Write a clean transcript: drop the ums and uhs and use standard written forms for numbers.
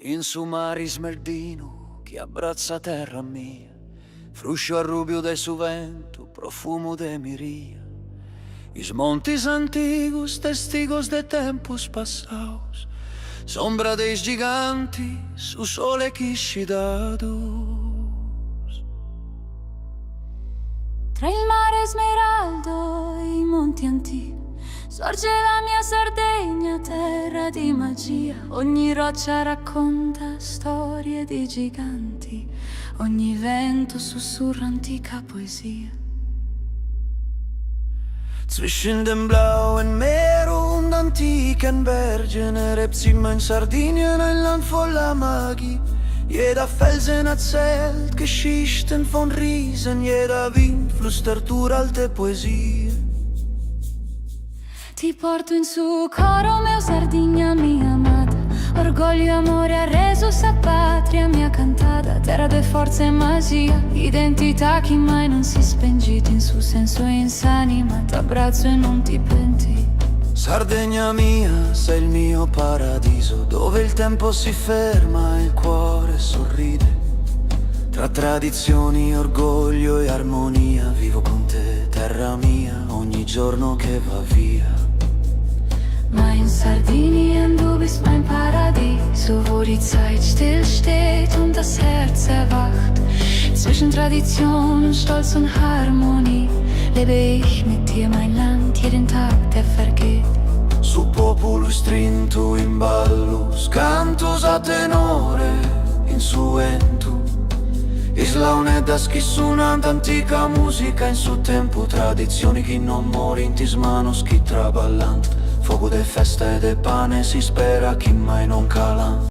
In su mari smerdino che abbraccia terra mia, fruscio arrubio de su vento, profumo de miria. Is montes antigos, testigos de tempos passados, sombra de giganti, su sole chiscidados. Tra il mare smeraldo e i monti antichi sorge la mia Sardegna, terra di magia. Ogni roccia racconta storie di giganti, ogni vento sussurra antica poesia. Zwischen dem blauen Meer und antiken Bergen erhebt in Sardinien ein Land voller Magie. Jeder Felsen erzählt Geschichten von Riesen, jeder Wind flüstert uralte Poesie. Ti porto in su coro mio Sardegna mia amata, orgoglio e amore ha reso sa patria mia cantata, terra de forza e magia, identità che mai non si spengiti in su senso e in s'anima, t'abbraccio e non ti penti. Sardegna mia, sei il mio paradiso, dove il tempo si ferma e il cuore sorride. Tra tradizioni, orgoglio e armonia, vivo con te, terra mia, ogni giorno che va via. Mein Sardinien, du bist mein Paradies, wo die Zeit stillsteht und das Herz erwacht. Zwischen Tradition, Stolz und Harmonie lebe ich mit dir mein Land, jeden Tag der vergeht. Su popolo strinto in ballo, cantos a tenore, in suento. Islaune da schissonante antica musica, in suo tempo tradizioni che non muore in tismanos chi traballant. Fuoco de festa e de pane si spera chi mai non cala.